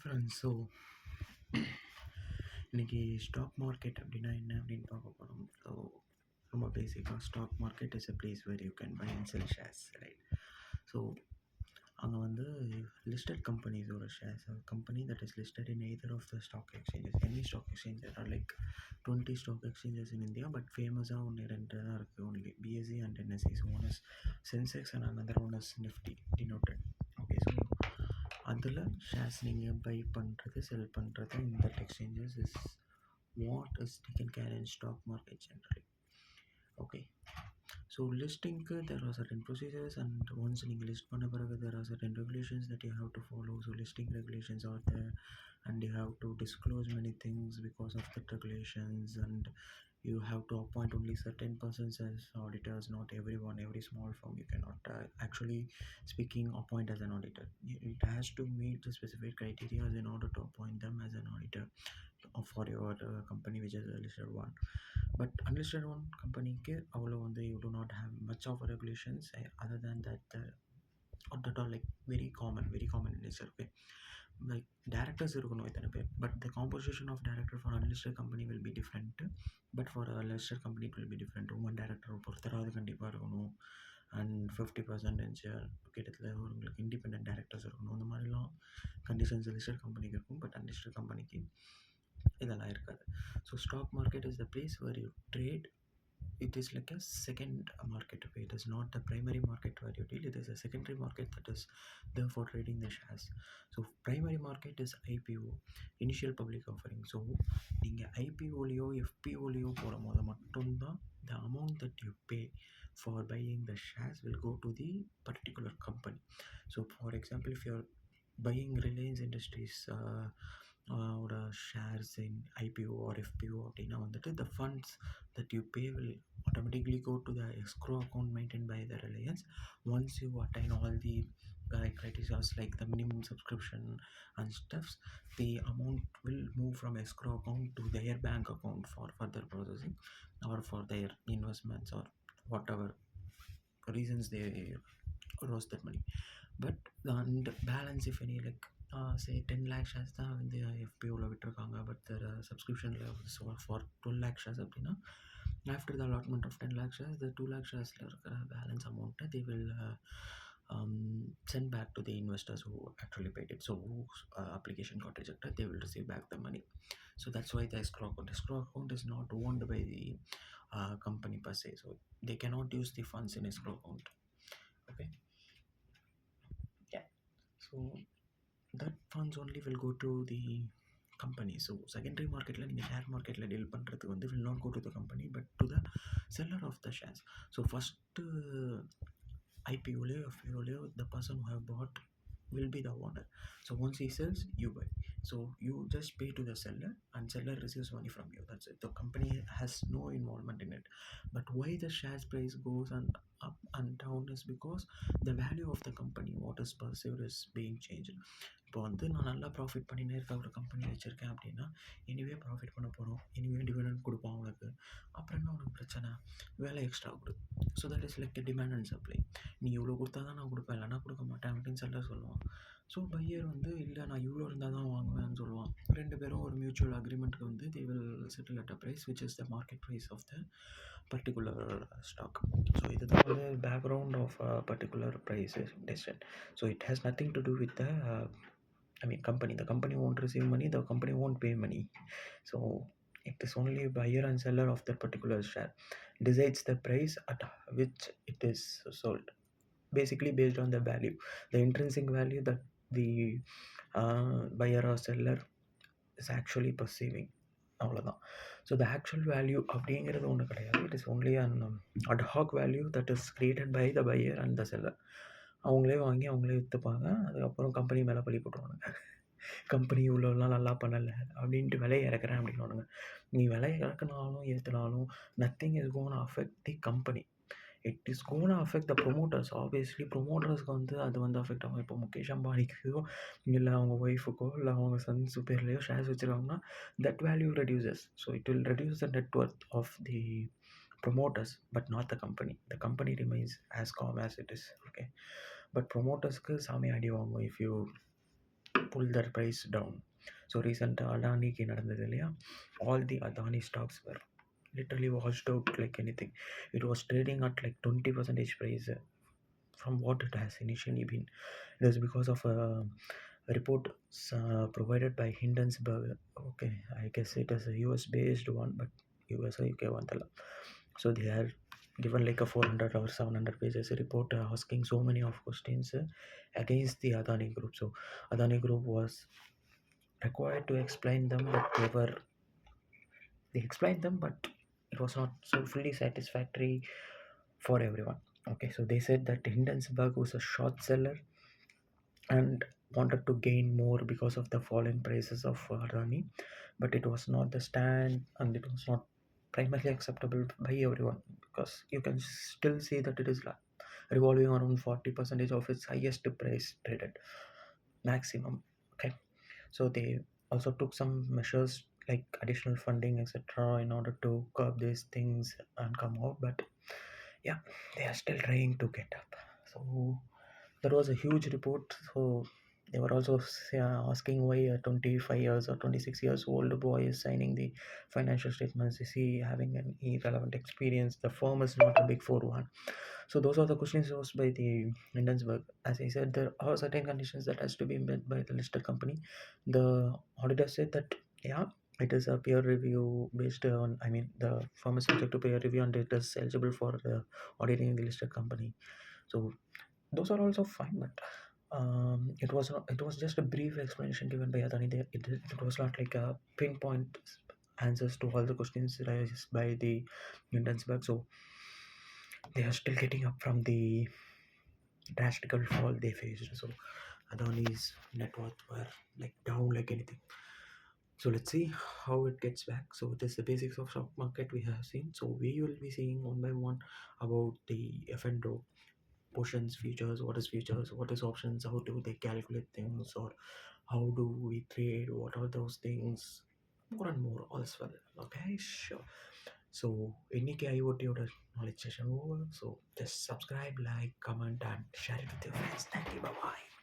Friends, so இன்றைக்கி stock market அப்படின்னா என்ன அப்படின்னு பார்க்க போகிறோம். ஸோ ரொம்ப பேசிக்காக stock market is a place where you can buy and sell shares, right? So அங்கே வந்து லிஸ்டட் கம்பெனிஸோட shares, company that is listed in either of the stock exchanges. Any stock exchange are like 20 stock exchanges in India, but ஃபேமஸாக ஒன்று ரெண்டு தான் இருக்குது. Only BSE and NSE. So one is Sensex and another one is Nifty denoted. Okay, so அதில் shares நீங்கள் buy பண்ணுறது sell பண்ணுறது இந்த exchanges is what is taken care in stock market generally. Okay, so லிஸ்டிங்க்கு there are certain procedures, and once நீங்கள் list பண்ண பிறகு there are certain regulations that you have to follow. So listing regulations are there, and you have to disclose many things because of the regulations, and you have to appoint only certain persons as auditors. Not everyone, every small firm you cannot actually speaking appoint as an auditor. It has to meet the specific criteria in order to appoint them as an auditor for your company which is a listed one. But unlisted one கம்பெனிக்கு அவ்வளோ வந்து you do not have much of regulations other than that that are like very common in nature. Okay, like directors இருக்கணும் இத்தனை பேர், but the composition of director for unlisted company will be different, but for a listed company it will be different. one director ஒருத்தராவது கண்டிப்பாக இருக்கணும், and 50% கிட்டத்தட்ட உங்களுக்கு independent directors இருக்கணும். அந்த மாதிரிலாம் கண்டிஷன்ஸ் லிஸ்டட் கம்பெனிக்கு இருக்கும், பட் அன்லிஸ்டட் கம்பெனிக்கு இதெல்லாம் இருக்காது. So stock market is the place where you trade. It is like a second market. Okay, it is not the primary market where you deal. It is a secondary market that is there for trading the shares. So primary market is IPO, initial public offering. So நீங்கள் ஐபிஓலையோ எஃபிஓலையோ போடும் போது மட்டும்தான் the amount that you pay for buying the shares will go to the particular company. So for example, if you're buying Reliance Industries ஓட shares in IPO or FPO அப்படின்னா வந்துட்டு the funds that you pay will automatically go to the escrow account maintained by the Reliance. Once you attain all the criteria like the minimum subscription and stuffs, the amount will move from escrow account to their bank account for further processing or for their investments or whatever reasons they rose that money. But the balance, if any, like say 10 lakh shares தான் வந்து எஃபிஓவில் விட்டுருக்காங்க, but their subscription level for 12 lakh shares அப்படின்னா after the allotment of 10 lakh shares, the 2 lakh shares இருக்கிற balance amount they will send back to the investors who actually paid it. So whose application got rejected, they will receive back the money. So that's why the escrow account is not owned by the company per se, so they cannot use the funds in escrow account. Okay, yeah, so that funds only will go to the company. So secondary marketல நீங்கள் share மார்க்கெட்டில் deal பண்ணுறதுக்கு வந்து will not go to the company but to the seller of the shares. So first IPOலையோ எஃபிஓலையோ the person who have bought will be the owner. So once he sells, you buy. So you just pay to the seller and seller receives money from you. That's it. The company has no involvement in it. But why the shares price goes up and down is because the value of the company, what is perceived, is being changed. இப்போ வந்து நான் நல்லா profit பண்ணினே இருக்க ஒரு company வச்சுருக்கேன் அப்படின்னா, anyway profit பண்ண போகிறோம், எனிவே டிவிடெண்ட் கொடுப்போம் அவனுக்கு, அப்புறம் என்ன உனக்கு பிரச்சனை, வேலை எக்ஸ்ட்ரா கொடு. So that is like demand and supply. நீ இவ்வளோ கொடுத்தா தான் நான் கொடுப்பேன், இல்லைனா கொடுக்க மாட்டேன் அப்படின்னு செல்லர் சொல்லுவான். ஸோ பையர் வந்து இல்லை நான் இவ்வளோ இருந்தால் தான் வாங்குவேன்னு சொல்லுவான். ரெண்டு பேரும் ஒரு மியூச்சுவல் அக்ரிமெண்ட்டுக்கு வந்து they will settle at a price which is the market price of the particular stock. So இதுதான் வந்து background of particular price decision. So it has nothing to do with the company. The company won't receive money, the company won't pay money. So it is only buyer and seller of that particular share decides the price at which it is sold, basically based on the value, the intrinsic value that the buyer or seller is actually perceiving. அவ்வளோதான். So the actual value அப்படிங்கிறது ஒன்று கிடையாது. It is only an ad hoc value that is created by the buyer and the seller. அவங்களே வாங்கி அவங்களே விற்றுப்பாங்க. அதுக்கப்புறம் company மேலே பழி போட்டுருவானுங்க. கம்பெனி இவ்வளோலாம் நல்லா பண்ணலை அப்படின்ட்டு விலையை இறக்குறேன் அப்படின்னுவானுங்க. நீ விலையை இறக்குனாலும் ஏற்றுனாலும் nothing is gonna affect the company. It is gonna affect the promoters. Obviously ப்ரொமோட்டர்ஸ்க்கு வந்து அது வந்து அஃபெக்ட் ஆகும். இப்போ முகேஷ் அம்பானிக்கோ இல்லை அவங்க ஒய்ஃபுக்கோ இல்லை அவங்க சன்ஸ் பேர்லையோ ஷேர்ஸ் வச்சுருக்காங்கன்னா that value reduces. So it will reduce the net worth of the promoters but not the company. The company remains as calm as it is. Okay, but promotersக்கு சாமி அடி வாங்கும் if you pull their price down. So recent அதானிக்கு நடந்தது இல்லையா, all the Adani stocks were literally washed out like anything. It was trading at like 20% price from what it has initially been. It was because of a report provided by Hindenburg. Okay, I guess it is a US based one, but US or UK one. So they are given like a 400 or 700 pages report asking so many of questions against the Adani group. So Adani group was required to explain them, but they explained them, but it was not so fully satisfactory for everyone. Okay, so they said that Hindenburg was a short seller and wanted to gain more because of the falling prices of Adani, but it was not the stand and it was not primarily acceptable by everyone, because you can still see that it is revolving around 40% of its highest price traded maximum. Okay, so they also took some measures like additional funding, etc., in order to curb these things and come out. But yeah, they are still trying to get up. So there was a huge report. So they were also asking why a 25 years or 26 years old boy is signing the financial statements. Is he having an irrelevant experience? The firm is not a big four one. So those are the questions posed by the Hindenburg. As I said, there are certain conditions that has to be met by the listed company. The auditor said that yeah, it is a peer review based on. I mean, the firm is subject to peer review and it is eligible for auditing the listed company. So those are also fine, but it was just a brief explanation given by Adani. It was not like a pinpoint answers to all the questions raised by the Hindenburg. So they are still getting up from the drastical fall they faced. So Adani's net worth were like down like anything. So let's see how it gets back. So this is the basics of stock market we have seen. So we will be seeing one by one about the F&O portions, futures, what is options, how do they calculate things, or how do we trade, what are those things, more and more as well. Okay, sure. So இன்னைக்கு ஐஓடியோட knowledge session over. So just subscribe, like, comment and share it with your friends. Thank you. Bye bye.